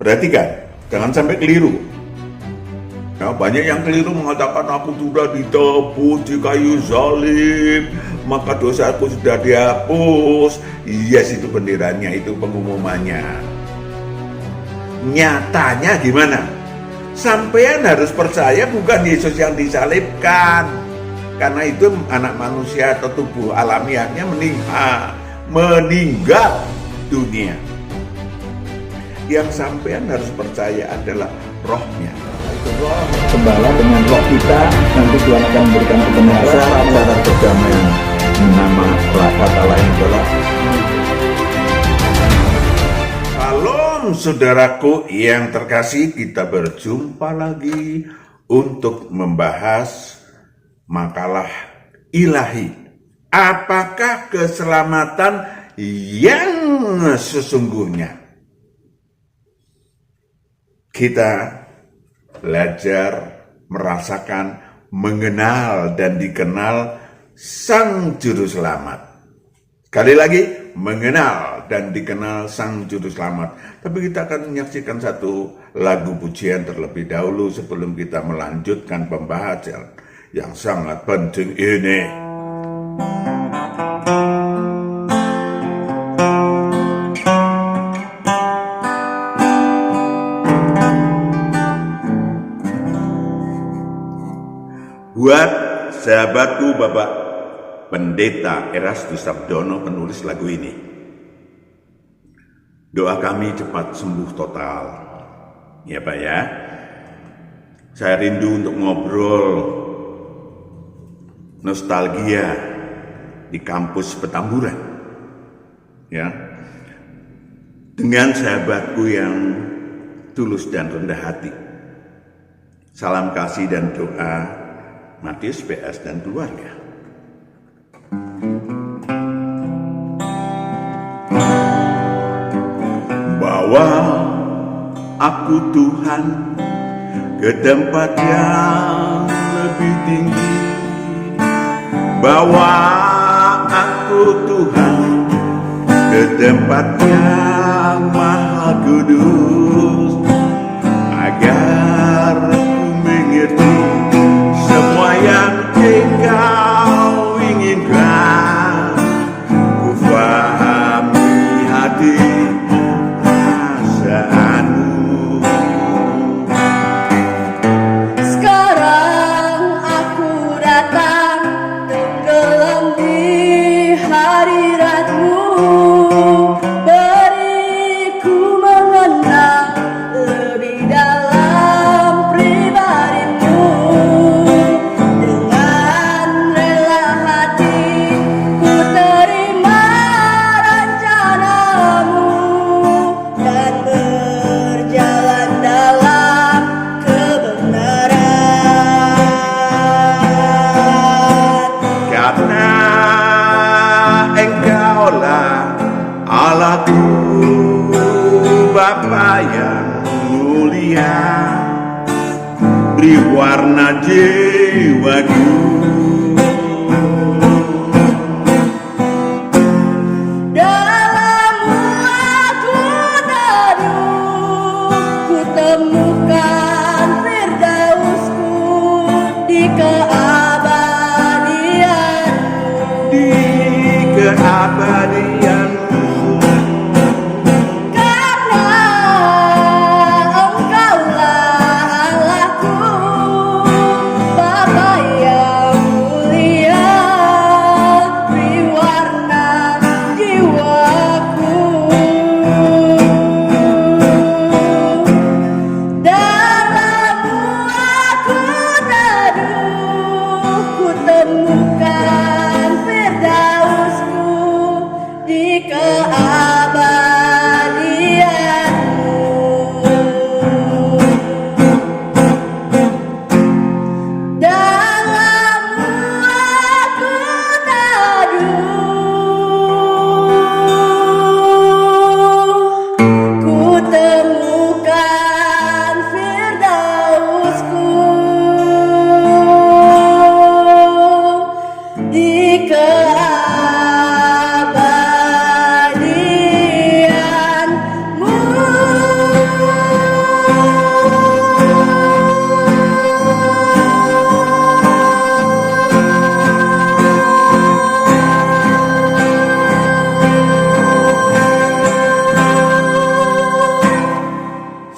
Perhatikan, jangan sampai keliru. Ya, banyak yang keliru mengatakan aku sudah ditebus di kayu salib, maka dosaku sudah dihapus. Yes, itu benderanya, itu pengumumannya. Nyatanya gimana? Sampean harus percaya bukan Yesus yang disalibkan, karena itu anak manusia atau tubuh alamiahnya meninggal dunia. Yang sampean harus percaya adalah rohnya. Roh gembala dengan roh kita, nanti Tuhan akan memberikan kebenaran cara perdamaian. Nama kata lain adalah Salam saudaraku yang terkasih, kita berjumpa lagi untuk membahas makalah ilahi. Apakah keselamatan yang sesungguhnya? Kita belajar, merasakan, mengenal dan dikenal Sang Juru Selamat. Sekali lagi, mengenal dan dikenal Sang Juru Selamat. Tapi kita akan menyaksikan satu lagu pujian terlebih dahulu sebelum kita melanjutkan pembahasan yang sangat penting ini. Buat sahabatku Bapak Pendeta Erastus Sabdono penulis lagu ini. Doa kami cepat sembuh total. Ya Pak ya. Saya rindu untuk ngobrol nostalgia di kampus Petamburan. Ya. Dengan sahabatku yang tulus dan rendah hati. Salam kasih dan doa Matius PS dan keluarga. Bawa aku Tuhan ke tempat yang lebih tinggi. Bawa aku Tuhan ke tempat yang maha kudus, agar aku mengerti semua yang Engkau inginkan. Ku pahami hati perasaanmu. Sekarang aku datang tenggelam di hadirat-Mu. Beriku mengenal lebih dalam pribadi-Mu. Dengan rela hati ku terima rencana-Mu dan berjalan dalam kebenaran. Karena Engkaulah Allahku, Bapa yang mulia, beri warna jiwaku. Dalam-Mu aku teduh, ku temukan firdausku di keabadian-Mu. Di keabadianmu, Karena Engkaulah Allahku, Bapa yang mulia,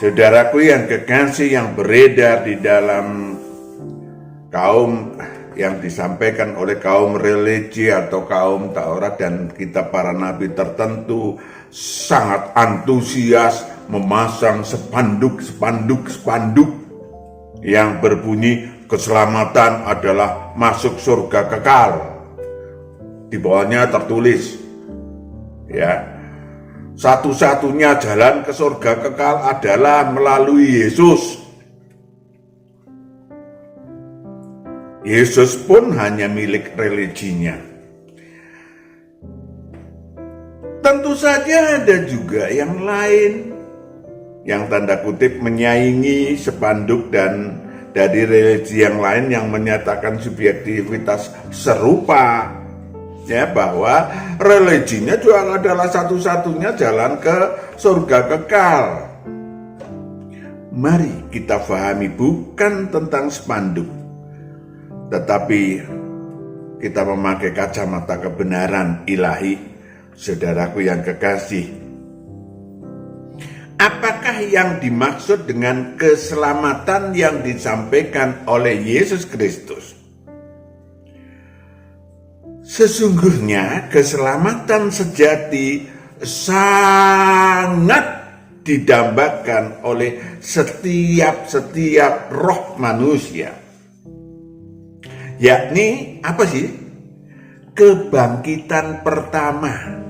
Saudaraku yang kekasih, yang beredar di dalam kaum yang disampaikan oleh kaum religi atau kaum Taurat dan kitab para nabi tertentu, sangat antusias memasang spanduk yang berbunyi keselamatan adalah masuk surga kekal. Di bawahnya tertulis, ya, satu-satunya jalan ke surga kekal adalah melalui Yesus. Yesus pun hanya milik religinya. Tentu saja ada juga yang lain yang tanda kutip menyaingi spanduk dan dari religi yang lain yang menyatakan subjektivitas serupa, ya, bahwa religinya juga adalah satu-satunya jalan ke surga kekal. Mari kita pahami bukan tentang spanduk, tetapi kita memakai kacamata kebenaran ilahi. Saudaraku yang kekasih, apakah yang dimaksud dengan keselamatan yang disampaikan oleh Yesus Kristus? Sesungguhnya keselamatan sejati sangat didambakan oleh setiap roh manusia. Yakni apa sih? Kebangkitan pertama.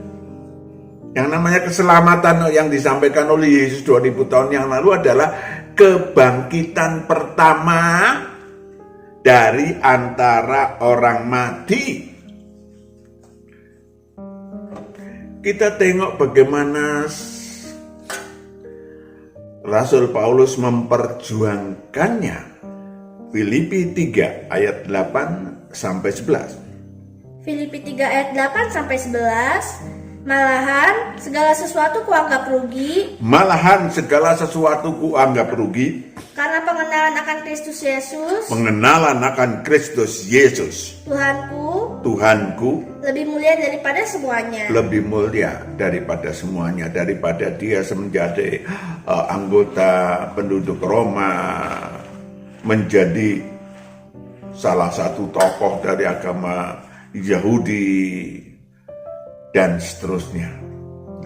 Yang namanya keselamatan yang disampaikan oleh Yesus 2000 tahun yang lalu adalah kebangkitan pertama dari antara orang mati. Kita tengok bagaimana Rasul Paulus memperjuangkannya. Filipi 3 ayat 8 sampai 11. Filipi 3 ayat 8 sampai 11. Malahan segala sesuatu kuanggap rugi karena pengenalan akan Kristus Yesus. Tuhanku lebih mulia daripada semuanya. Daripada dia menjadi anggota penduduk Roma, menjadi salah satu tokoh dari agama Yahudi dan seterusnya.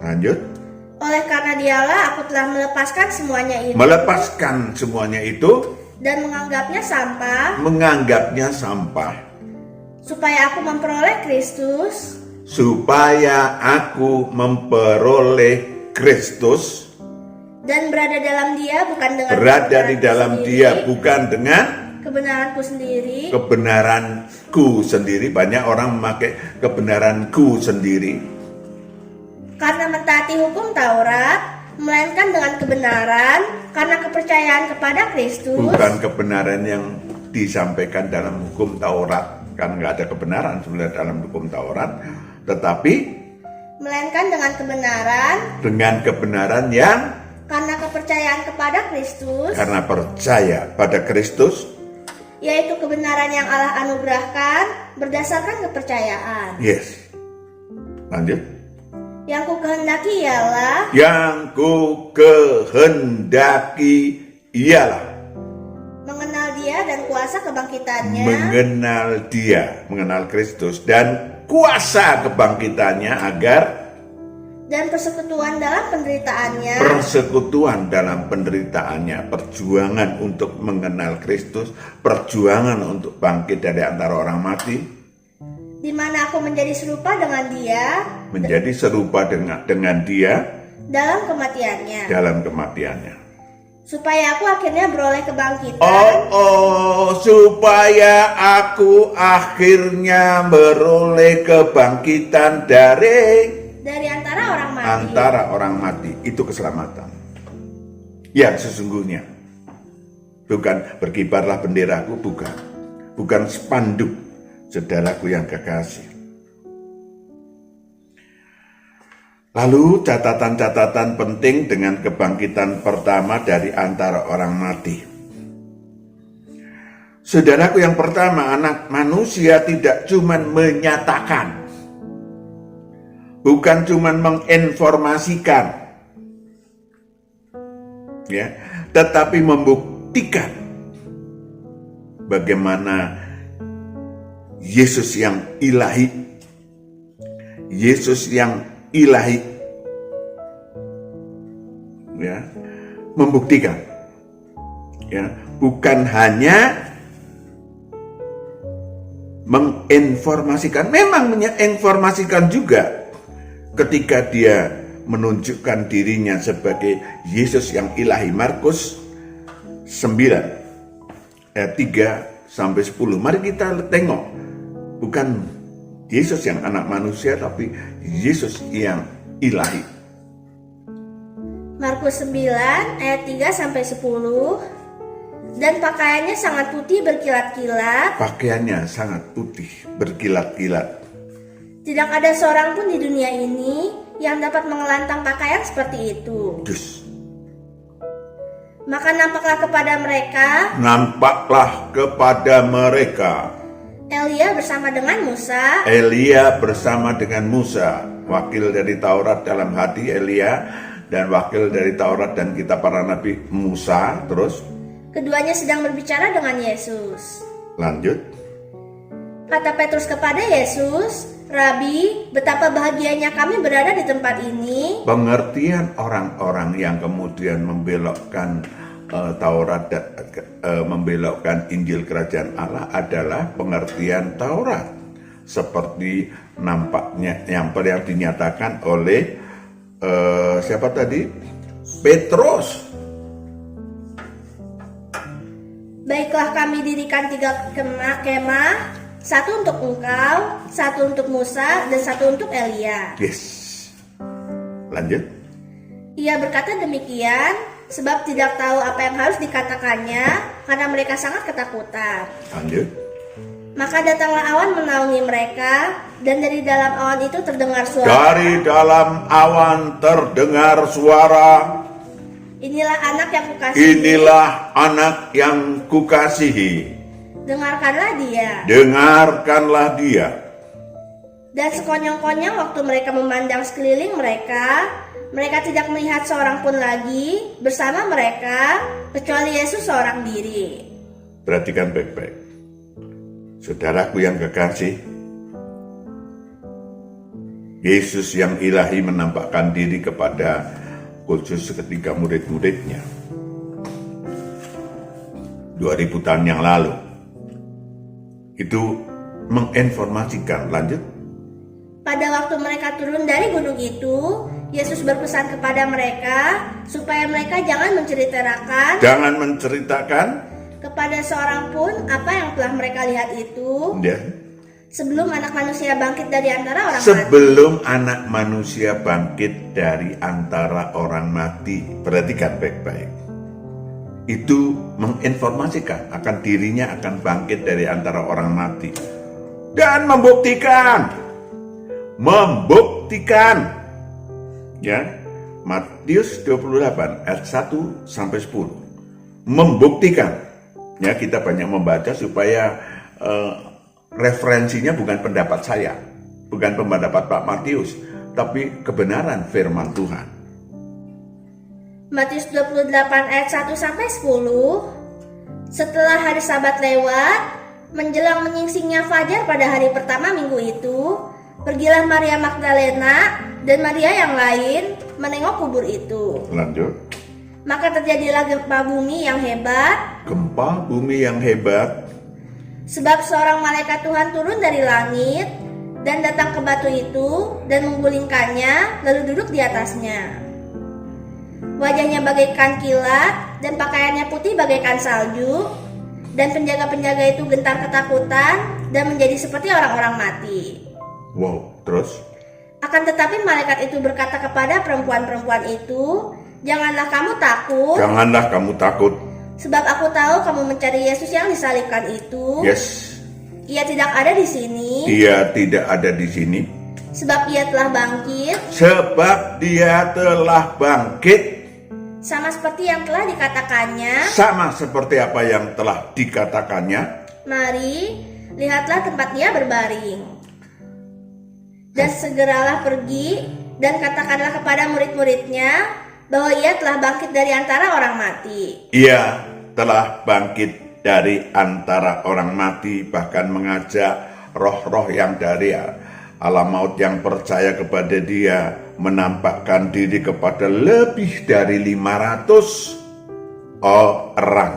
Lanjut. Oleh karena dialah aku telah melepaskan semuanya itu dan menganggapnya sampah supaya aku memperoleh Kristus dan berada di dalam dia bukan dengan kebenaranku sendiri. Banyak orang memakai kebenaranku sendiri. Karena mentaati hukum Taurat, melainkan dengan kebenaran karena kepercayaan kepada Kristus. Bukan kebenaran yang disampaikan dalam hukum Taurat, kan nggak ada kebenaran sebenarnya dalam hukum Taurat, tetapi melainkan dengan kebenaran yang karena kepercayaan kepada Kristus. Karena percaya pada Kristus, yaitu kebenaran yang Allah anugerahkan berdasarkan kepercayaan. Yes. Lanjut. Yang ku kehendaki ialah mengenal dia dan kuasa kebangkitannya. Mengenal Kristus dan kuasa kebangkitannya dan persekutuan dalam penderitaannya. Perjuangan untuk mengenal Kristus, perjuangan untuk bangkit dari antara orang mati, di mana aku menjadi serupa dengan dia dalam kematiannya. Supaya aku akhirnya beroleh kebangkitan. Supaya aku akhirnya beroleh kebangkitan dari antara orang mati. Itu keselamatan yang sesungguhnya. Bukan berkibarlah benderaku, bukan spanduk, saudaraku yang kekasih. Lalu catatan-catatan penting dengan kebangkitan pertama dari antara orang mati. Saudaraku yang pertama, anak manusia tidak cuma menyatakan, bukan cuma menginformasikan, ya, tetapi membuktikan bagaimana Yesus yang ilahi, Yesus yang ilahi, ya, membuktikan, ya, bukan hanya menginformasikan, memang menginformasikan juga ketika dia menunjukkan dirinya sebagai Yesus yang ilahi. Markus 9 ayat 3 sampai 10. Mari kita tengok, bukan Yesus yang anak manusia, tapi Yesus yang ilahi. Markus 9 ayat 3 sampai 10. Dan pakaiannya sangat putih berkilat-kilat. Pakaiannya sangat putih berkilat-kilat. Tidak ada seorang pun di dunia ini yang dapat mengelantang pakaian seperti itu. Dus. Maka nampaklah kepada mereka Elia bersama dengan Musa. Elia bersama dengan Musa, wakil dari Taurat dalam hati Elia dan wakil dari Taurat dan kitab para nabi Musa. Terus Keduanya sedang berbicara dengan Yesus. lanjut. Kata Petrus kepada Yesus, Rabi, betapa bahagianya kami berada di tempat ini. Pengertian orang-orang yang kemudian membelokkan Taurat dan membelokkan Injil Kerajaan Allah adalah pengertian Taurat, seperti nampaknya yang dinyatakan oleh siapa tadi? Petrus. Baiklah, kami dirikan 3 kemah, satu untuk engkau, satu untuk Musa, dan satu untuk Elia. Yes. Lanjut. Ia berkata demikian sebab tidak tahu apa yang harus dikatakannya, karena mereka sangat ketakutan. Lanjut. Maka datanglah awan menaungi mereka, dan dari dalam awan itu terdengar suara. Dari dalam awan terdengar suara. Inilah anak yang kukasihi. Inilah anak yang kukasihi. Dengarkanlah dia. Dengarkanlah dia. Dan sekonyong-konyong waktu mereka memandang sekeliling mereka, mereka tidak melihat seorang pun lagi bersama mereka, kecuali Yesus seorang diri. Perhatikan baik-baik. Saudaraku yang kekasih, Yesus yang ilahi menampakkan diri kepada khusus ketika murid-muridnya 2000 tahun yang lalu. Itu menginformasikan. Lanjut. Pada waktu mereka turun dari gunung itu, Yesus berpesan kepada mereka supaya mereka jangan menceritakan kepada seorang pun apa yang telah mereka lihat itu, ya, sebelum anak manusia bangkit dari antara orang mati. Sebelum anak manusia bangkit dari antara orang mati. Perhatikan baik-baik. Itu menginformasikan akan dirinya akan bangkit dari antara orang mati. Dan membuktikan. Ya, Matius 28 ayat 1 sampai 10. Membuktikan. Ya, kita banyak membaca supaya referensinya bukan pendapat saya, bukan pendapat Pak Matius, tapi kebenaran firman Tuhan. Matius 28 ayat 1 sampai 10. Setelah hari Sabat lewat, menjelang menyingsingnya fajar pada hari pertama minggu itu, pergilah Maria Magdalena dan Maria yang lain menengok kubur itu. Lanjut. Maka terjadilah gempa bumi yang hebat. Gempa bumi yang hebat. Sebab seorang malaikat Tuhan turun dari langit dan datang ke batu itu dan menggulingkannya, lalu duduk di atasnya. Wajahnya bagaikan kilat dan pakaiannya putih bagaikan salju, dan penjaga-penjaga itu gentar ketakutan dan menjadi seperti orang-orang mati. Wow, terus? Akan tetapi malaikat itu berkata kepada perempuan-perempuan itu, Janganlah kamu takut. Sebab aku tahu kamu mencari Yesus yang disalibkan itu. Yes. Ia tidak ada di sini. Dia tidak ada di sini. Sebab ia telah bangkit. Sama seperti yang telah dikatakannya. Sama seperti apa yang telah dikatakannya. Mari, lihatlah tempat dia berbaring. Dan segeralah pergi dan katakanlah kepada murid-muridnya bahwa ia telah bangkit dari antara orang mati. Ia telah bangkit dari antara orang mati, bahkan mengajak roh-roh yang dari alam maut yang percaya kepada dia menampakkan diri kepada lebih dari 500 orang.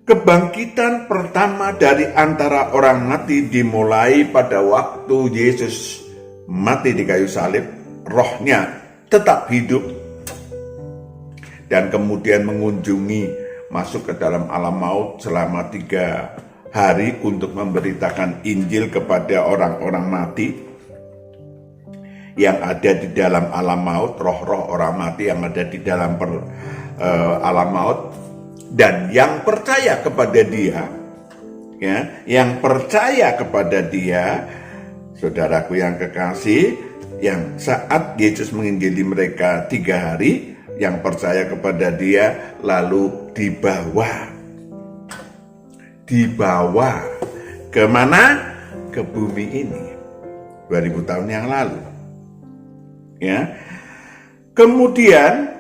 Kebangkitan pertama dari antara orang mati dimulai pada waktu Yesus mati di kayu salib. Rohnya tetap hidup dan kemudian mengunjungi, masuk ke dalam alam maut selama 3 hari untuk memberitakan Injil kepada orang-orang mati yang ada di dalam alam maut, roh-roh orang mati yang ada di dalam alam maut. Dan yang percaya kepada dia, ya, yang percaya kepada dia, saudaraku yang kekasih, yang saat Yesus menginjili mereka 3 hari, yang percaya kepada dia lalu dibawa kemana? Ke bumi ini 2000 tahun yang lalu, ya. Kemudian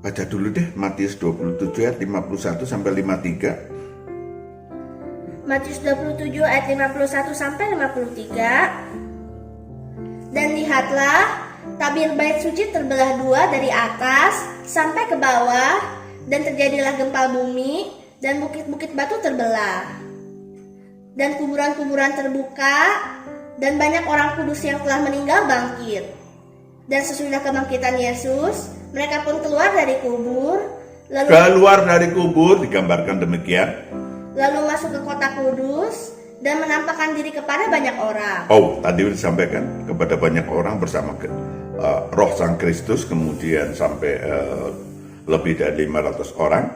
baca dulu deh Matius 27 ayat 51 sampai 53. Matius 27 ayat 51 sampai 53. Dan lihatlah, tabir bait suci terbelah 2 dari atas sampai ke bawah, dan terjadilah gempa bumi, dan bukit-bukit batu terbelah, dan kuburan-kuburan terbuka, dan banyak orang kudus yang telah meninggal bangkit. Dan sesudah kebangkitan Yesus, mereka pun keluar dari kubur, digambarkan demikian, lalu masuk ke kota kudus dan menampakkan diri kepada banyak orang. Oh, tadi disampaikan kepada banyak orang bersama roh Sang Kristus, kemudian sampai lebih dari 500 orang.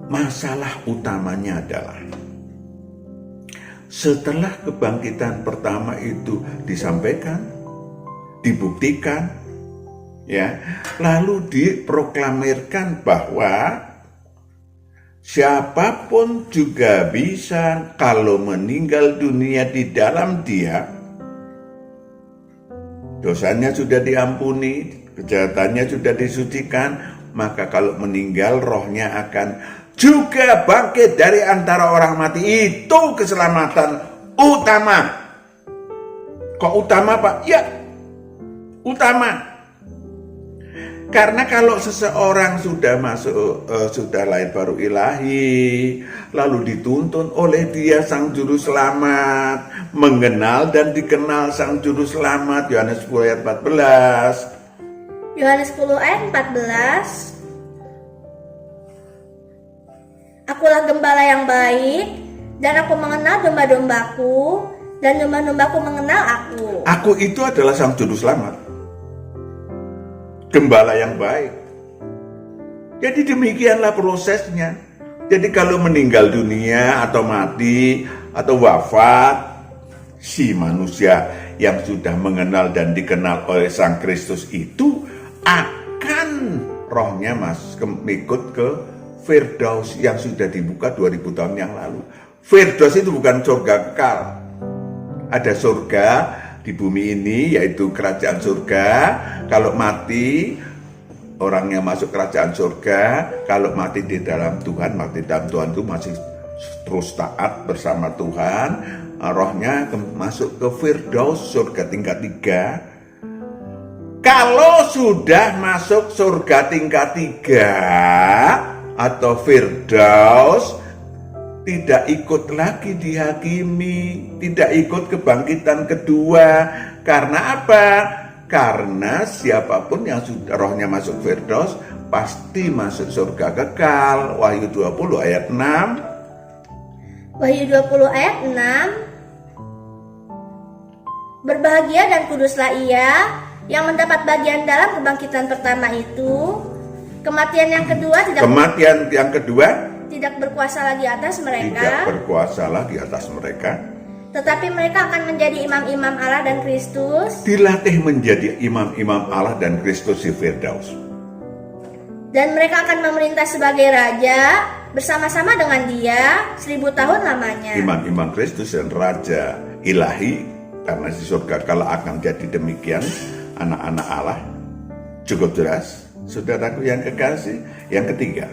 Masalah utamanya adalah setelah kebangkitan pertama itu disampaikan, dibuktikan, ya, lalu diproklamirkan bahwa siapapun juga bisa kalau meninggal dunia di dalam dia, dosanya sudah diampuni, kejahatannya sudah disucikan, maka kalau meninggal rohnya akan juga bangkit dari antara orang mati. Itu keselamatan utama. Kok utama, Pak? Ya, utama. Karena kalau seseorang sudah masuk, sudah lahir baru ilahi, lalu dituntun oleh dia Sang Juru Selamat, mengenal dan dikenal Sang Juru Selamat, Yohanes 10 ayat 14. Yohanes 10 ayat 14. Akulah gembala yang baik, dan aku mengenal domba-dombaku, dan domba-dombaku mengenal aku. Aku itu adalah Sang Juru Selamat, gembala yang baik. Jadi demikianlah prosesnya. Jadi kalau meninggal dunia atau mati atau wafat, si manusia yang sudah mengenal dan dikenal oleh Sang Kristus itu akan rohnya ikut ke Firdaus yang sudah dibuka 2000 tahun yang lalu. Firdaus itu bukan surga kekal. Ada surga di bumi ini, yaitu kerajaan surga. Kalau mati, orangnya masuk kerajaan surga. Kalau mati di dalam Tuhan, mati dalam Tuhan itu masih terus taat bersama Tuhan. Rohnya masuk ke Firdaus, surga tingkat 3. Kalau sudah masuk surga tingkat 3 atau Firdaus, tidak ikut lagi dihakimi, tidak ikut kebangkitan kedua. Karena apa? Karena siapapun yang sudah rohnya masuk Firdaus pasti masuk surga kekal. Wahyu 20 ayat 6. Wahyu 20 ayat 6. Berbahagia dan kuduslah ia yang mendapat bagian dalam kebangkitan pertama itu. Kematian yang kedua tidak berkuasa lagi atas mereka. Tetapi mereka akan menjadi imam-imam Allah dan Kristus. Dilatih menjadi imam-imam Allah dan Kristus di Firdaus. Dan mereka akan memerintah sebagai raja bersama-sama dengan dia 1000 tahun lamanya. Iman Kristus dan Raja ilahi, karena di surga kala akan jadi demikian anak-anak Allah. Cukup jelas, saudaraku yang kekasih. Yang ketiga,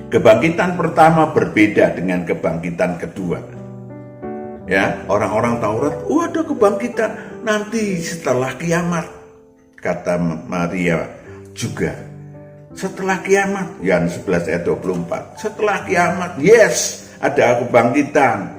kebangkitan pertama berbeda dengan kebangkitan kedua. Ya, orang-orang Taurat, ada kebangkitan nanti setelah kiamat. Kata Maria juga, setelah kiamat, Yohanes 11 ayat 24. Setelah kiamat, yes, ada kebangkitan.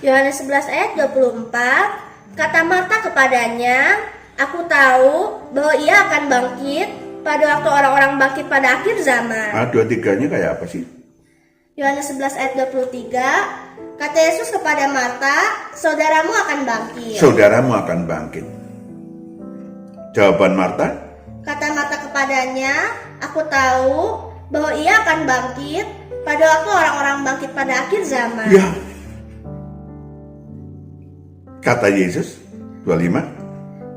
Yohanes 11 ayat 24, kata Marta kepadanya, aku tahu bahwa ia akan bangkit pada waktu orang-orang bangkit pada akhir zaman. 2-3-nya kayak apa sih? Yohanes 11 ayat 23, kata Yesus kepada Marta, saudaramu akan bangkit. Saudaramu akan bangkit. Jawaban Marta? Kata Marta kepadanya, aku tahu bahwa ia akan bangkit pada waktu orang-orang bangkit pada akhir zaman. Ya. Kata Yesus, 25.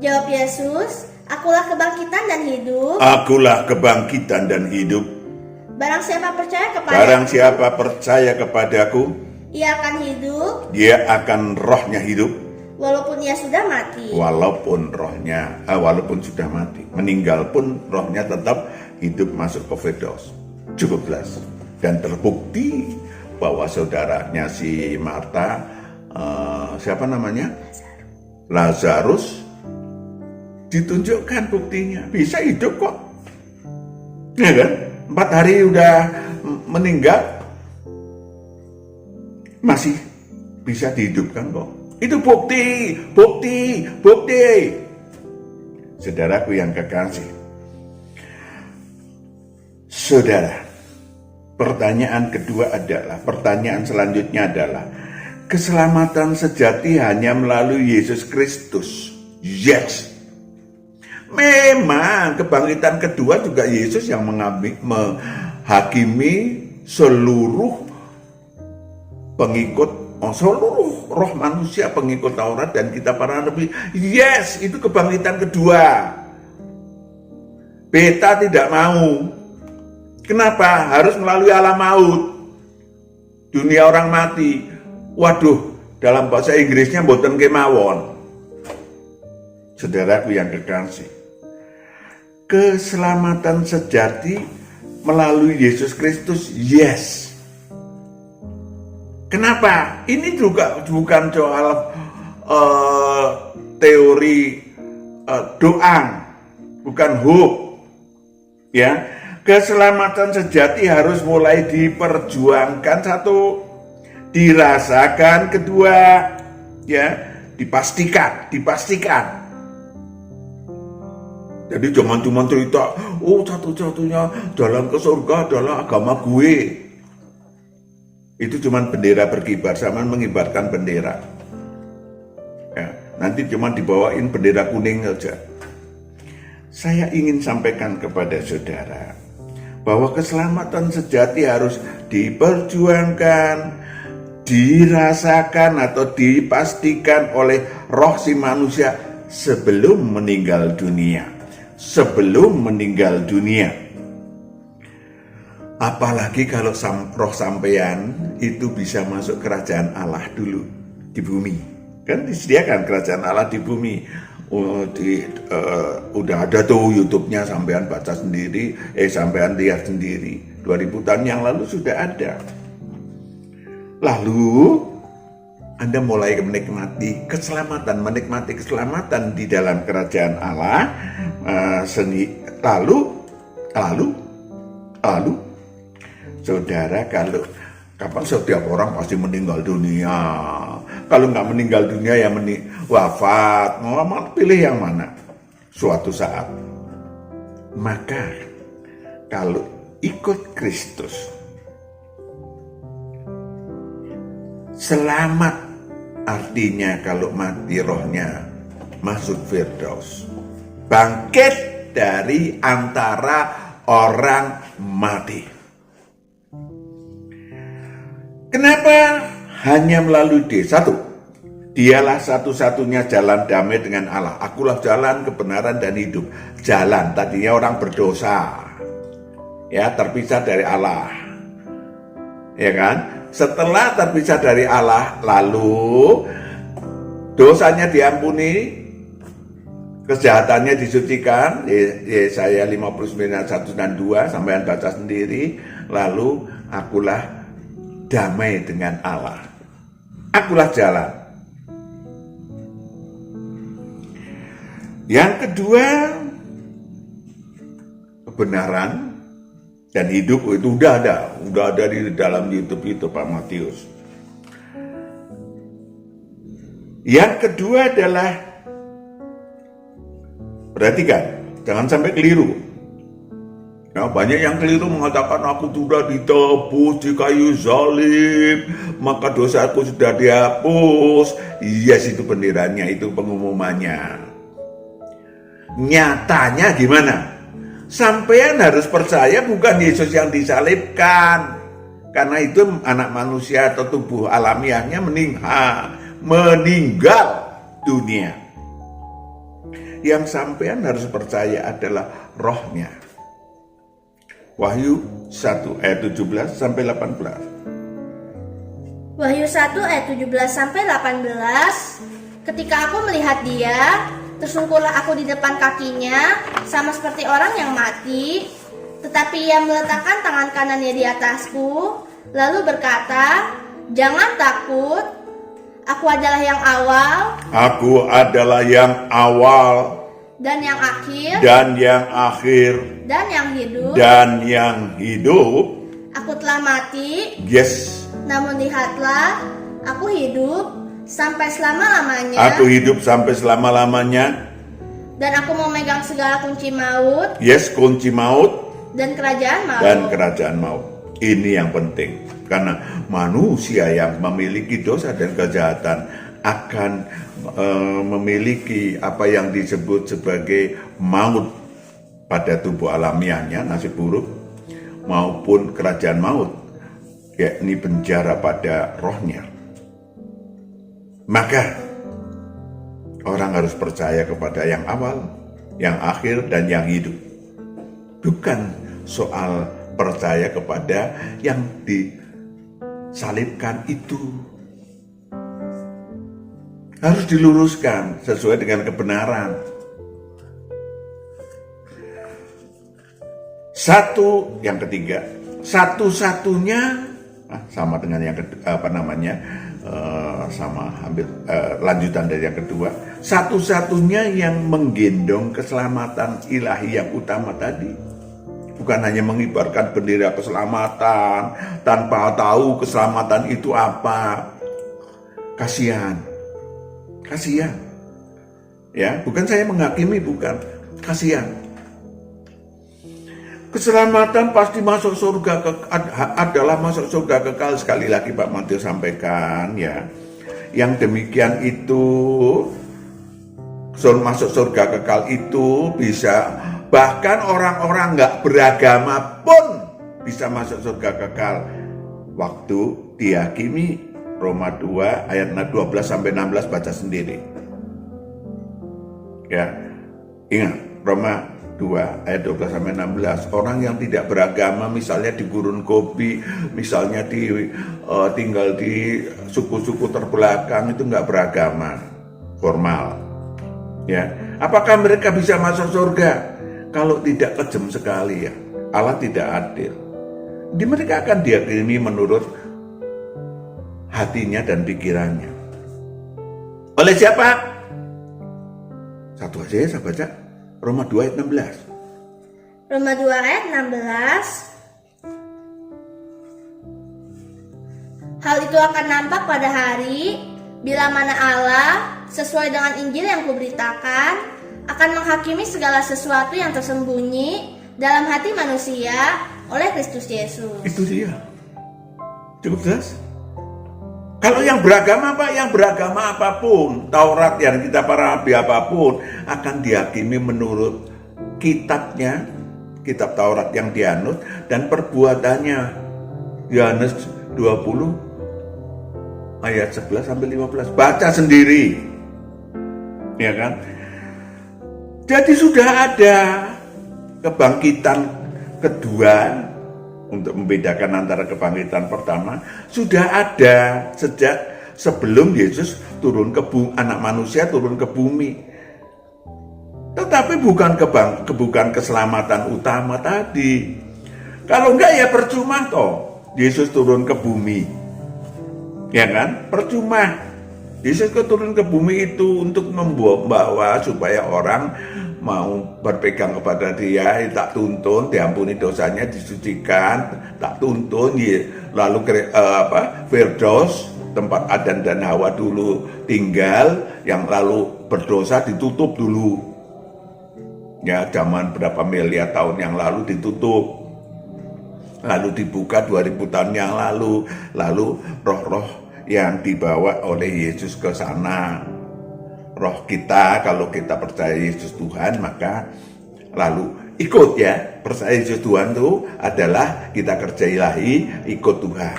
Jawab Yesus, akulah kebangkitan dan hidup. Akulah kebangkitan dan hidup. Barang siapa percaya Barang kepadaku, siapa percaya kepadaku, ia akan hidup dia akan rohnya hidup. walaupun ia sudah mati. Walaupun sudah mati, meninggal pun rohnya tetap hidup, masuk ke Firdaus. Cukup jelas. Dan terbukti bahwa saudaranya si Marta, siapa namanya? Lazarus, ditunjukkan buktinya bisa hidup kok. Ya kan? 4 hari udah meninggal, masih bisa dihidupkan kok. Itu bukti. Saudaraku yang kekasih. Saudara, pertanyaan selanjutnya adalah, keselamatan sejati hanya melalui Yesus Kristus. Yes. Memang kebangkitan kedua juga Yesus yang menghakimi seluruh pengikut, seluruh roh manusia pengikut Taurat dan kita para nabi. Yes, itu kebangkitan kedua. Beta tidak mau. Kenapa? Harus melalui alam maut, dunia orang mati. Waduh, dalam bahasa Inggrisnya mboten kemawon. Saudaraku yang kekasih, keselamatan sejati melalui Yesus Kristus, yes. Kenapa? Ini juga bukan soal teori doang, bukan hope. Ya, keselamatan sejati harus mulai diperjuangkan, satu, dirasakan, kedua, ya, dipastikan. Jadi jangan cuma cerita, satu-satunya jalan ke surga adalah agama gue. Itu cuma bendera berkibar, sama mengibarkan bendera. Ya, nanti cuma dibawain bendera kuning saja. Saya ingin sampaikan kepada saudara bahwa keselamatan sejati harus diperjuangkan, dirasakan atau dipastikan oleh roh si manusia sebelum meninggal dunia. Apalagi kalau roh sampean itu bisa masuk kerajaan Allah dulu di bumi. Kan disediakan kerajaan Allah di bumi. Udah ada tuh YouTube-nya, sampean baca sendiri, sampean lihat sendiri. 2000 tahun yang lalu sudah ada. Lalu Anda mulai menikmati keselamatan di dalam kerajaan Allah. Lalu saudara, kalau kapan setiap orang pasti meninggal dunia. Kalau nggak meninggal dunia ya wafat. Mau pilih yang mana? Suatu saat. Maka kalau ikut Kristus, selamat artinya kalau mati rohnya masuk Firdaus. Bangkit dari antara orang mati. Kenapa hanya melalui satu, Dialah satu-satunya jalan damai dengan Allah. Akulah jalan, kebenaran, dan hidup. Jalan, tadinya orang berdosa, ya, terpisah dari Allah, ya kan? Setelah terpisah dari Allah, lalu dosanya diampuni, kejahatannya disucikan. Yesaya 59 1 dan 2, sampean baca sendiri. Lalu akulah damai dengan Allah. Akulah jalan. Yang kedua, kebenaran dan hidup itu udah ada di dalam YouTube itu Pak Matius. Yang kedua adalah, perhatikan, jangan sampai keliru. Ya, banyak yang keliru mengatakan aku sudah ditebus di kayu salib, maka dosaku sudah dihapus. Yes, itu benderanya, itu pengumumannya. Nyatanya gimana? Sampean harus percaya bukan Yesus yang disalibkan, karena itu anak manusia atau tubuh alamiahnya meninggal dunia. Yang sampean harus percaya adalah rohnya. Wahyu 1 ayat 17 sampai 18. Wahyu 1 ayat 17 sampai 18. Ketika aku melihat dia, tersungkurlah aku di depan kakinya, sama seperti orang yang mati. Tetapi ia meletakkan tangan kanannya di atasku, lalu berkata, "Jangan takut, aku adalah yang awal, Aku adalah yang awal dan yang akhir, dan yang akhir dan yang hidup. dan yang hidup." Aku telah mati, Yes, namun lihatlah, aku hidup sampai selama-lamanya, aku hidup sampai selama-lamanya. dan aku memegang segala kunci maut Yes, kunci maut dan kerajaan maut. dan kerajaan maut. Ini yang penting, karena manusia yang memiliki dosa dan kejahatan akan memiliki apa yang disebut sebagai maut pada tubuh alamiahnya, nasib buruk, maupun kerajaan maut, yakni penjara pada rohnya. Maka orang harus percaya kepada yang awal, yang akhir, dan yang hidup. Bukan soal percaya kepada yang disalibkan itu. Harus diluruskan sesuai dengan kebenaran. Yang ketiga, satu-satunya sama dengan yang sama hampir lanjutan dari yang kedua, satu-satunya yang menggendong keselamatan ilahi yang utama tadi, bukan hanya mengibarkan bendera keselamatan tanpa tahu keselamatan itu apa. Kasihan, ya, bukan saya menghakimi, bukan, kasihan. Keselamatan pasti masuk surga adalah masuk surga kekal. Sekali lagi Pak Matius sampaikan, ya, yang demikian itu masuk surga kekal itu bisa, bahkan orang-orang nggak beragama pun bisa masuk surga kekal waktu dihakimi. Roma 2 ayat 12 sampai 16 baca sendiri. Ya, ingat Roma 2 ayat 12 sampai 16. Orang yang tidak beragama, misalnya di gurun kopi, misalnya tinggal di suku-suku terbelakang, itu nggak beragama formal. Ya, apakah mereka bisa masuk surga? Kalau tidak, kejam sekali, ya. Allah tidak adil. Mereka akan dihakimi menurut hatinya dan pikirannya. Oleh siapa? Satu aja ya, saya baca. Roma 2 ayat 16. Roma 2 ayat 16. Hal itu akan nampak pada hari bila mana Allah, sesuai dengan Injil yang kuberitakan, akan menghakimi segala sesuatu yang tersembunyi dalam hati manusia oleh Kristus Yesus. Itu dia. Cukup jelas? Kalau yang beragama Pak, yang beragama apapun, Taurat yang kita para nabi apapun, akan dihakimi menurut kitabnya, kitab Taurat yang dianut, dan perbuatannya. Yohanes 20 ayat 11 sampai 15. Baca sendiri. Ya kan? Jadi sudah ada kebangkitan kedua, untuk membedakan antara kebangkitan pertama, sudah ada sejak sebelum Yesus turun ke bumi, anak manusia turun ke bumi. Tetapi bukan keselamatan utama tadi. Kalau enggak ya percuma toh Yesus turun ke bumi. Ya kan? Percuma. Yesus turun ke bumi itu untuk membawa supaya orang mau berpegang kepada Dia, tak tuntun, diampuni dosanya, disucikan, tak tuntun, lalu Firdaus, tempat Adan dan Hawa dulu tinggal, yang lalu berdosa ditutup dulu. Ya, zaman berapa miliar tahun yang lalu ditutup. Lalu dibuka 2000 tahun yang lalu roh-roh yang dibawa oleh Yesus ke sana. Roh kita, kalau kita percaya Yesus Tuhan, maka lalu ikut ya. Percaya Yesus Tuhan itu adalah kita kerja ilahi, ikut Tuhan.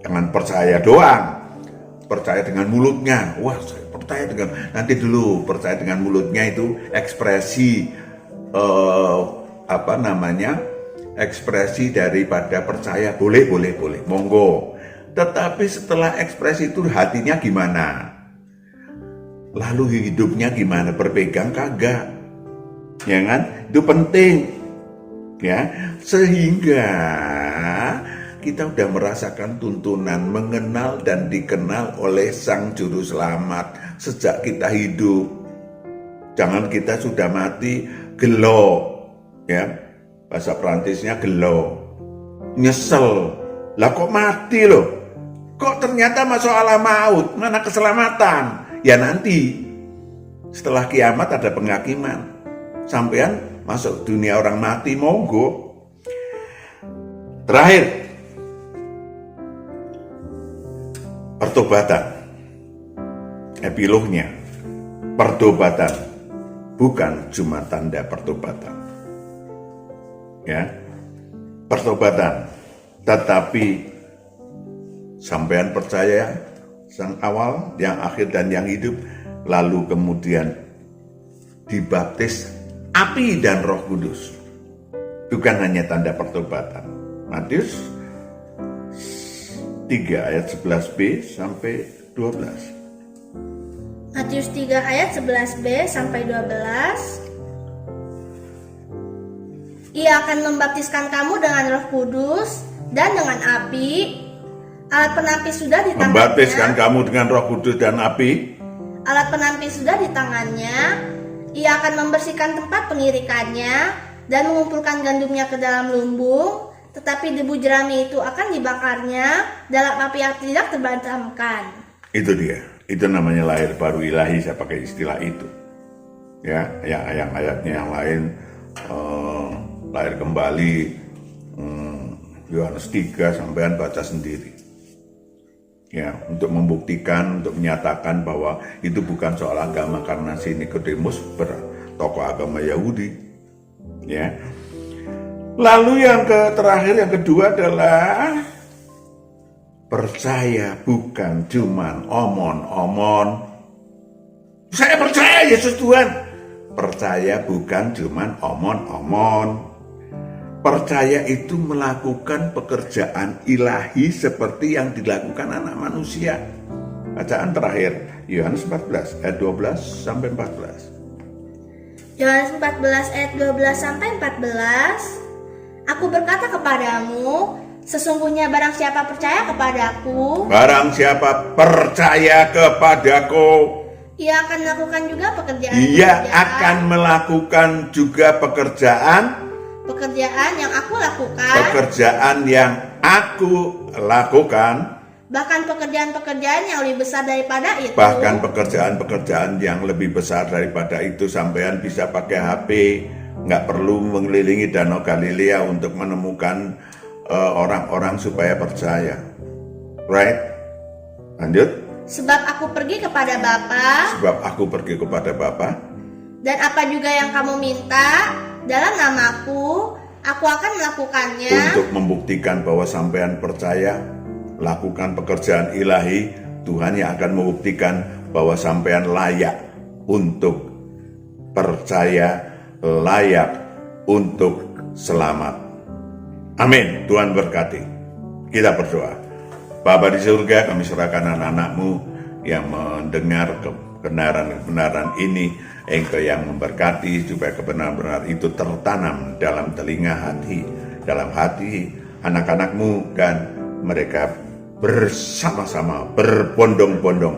Jangan percaya doang, percaya dengan mulutnya. Wah, saya percaya dengan, nanti dulu, percaya dengan mulutnya itu ekspresi ekspresi daripada percaya. Boleh, monggo. Tetapi setelah ekspresi itu hatinya gimana? Lalu hidupnya gimana? Berpegang kagak? Ya kan? Itu penting. Ya, sehingga kita udah merasakan tuntunan mengenal dan dikenal oleh Sang Juru Selamat sejak kita hidup. Jangan kita sudah mati gelo. Ya, bahasa Perancisnya gelo. Nyesel. Lah kok mati loh? Kok ternyata masuk alam maut? Mana keselamatan? Ya nanti setelah kiamat ada penghakiman. Sampean masuk dunia orang mati, monggo. Terakhir, pertobatan. Epilognya, pertobatan bukan cuma tanda pertobatan. Ya, pertobatan, tetapi sampean percaya Sang awal, yang akhir, dan yang hidup, lalu kemudian dibaptis api dan Roh Kudus. Bukan hanya tanda pertobatan. Matius 3 ayat 11b sampai 12. Matius 3 ayat 11b sampai 12. Ia akan membaptiskan kamu dengan Roh Kudus dan dengan api. Alat penampis sudah di tangannya. Membaptiskan kamu dengan Roh Kudus dan api. Alat penampis sudah di tangannya. Ia akan membersihkan tempat pengirikannya dan mengumpulkan gandumnya ke dalam lumbung. Tetapi debu jerami itu akan dibakarnya dalam api yang tidak terpadamkan. Itu dia. Itu namanya lahir baru ilahi, saya pakai istilah itu. Ya, yang ayatnya yang lain lahir kembali, Yohanes 3, sampean baca sendiri. Ya, untuk membuktikan, untuk menyatakan bahwa itu bukan soal agama, karena si Nikodemus bertokoh agama Yahudi. Ya. Lalu yang terakhir, yang kedua adalah percaya bukan cuman omon-omon. Saya percaya Yesus Tuhan. Percaya bukan cuman omon-omon. Percaya itu melakukan pekerjaan ilahi seperti yang dilakukan anak manusia. Bacaan terakhir, Yohanes 14 ayat 12 sampai 14. Yohanes 14 ayat 12 sampai 14. Aku berkata kepadamu, sesungguhnya barang siapa percaya kepadaku, ia akan melakukan juga pekerjaan yang aku lakukan. Bahkan pekerjaan-pekerjaan yang lebih besar daripada itu. Sampean bisa pakai HP, nggak perlu mengelilingi Danau Galilea untuk menemukan orang-orang supaya percaya. Right? Lanjut. Sebab aku pergi kepada Bapa. Dan apa juga yang kamu minta dalam namaku, aku akan melakukannya. Untuk membuktikan bahwa sampean percaya, lakukan pekerjaan ilahi, Tuhan yang akan membuktikan bahwa sampean layak untuk percaya, layak untuk selamat. Amin. Tuhan berkati. Kita berdoa. Bapa di surga, kami serahkan anak-anak-Mu yang mendengar kebenaran-kebenaran ini, Engkau yang memberkati supaya kebenaran-kebenaran itu tertanam dalam telinga hati, dalam hati anak-anak-Mu, dan mereka bersama-sama berbondong-bondong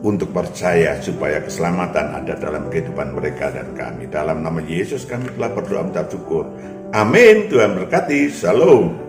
untuk percaya supaya keselamatan ada dalam kehidupan mereka dan kami. Dalam nama Yesus kami telah berdoa minta syukur. Amin. Tuhan berkati. Shalom.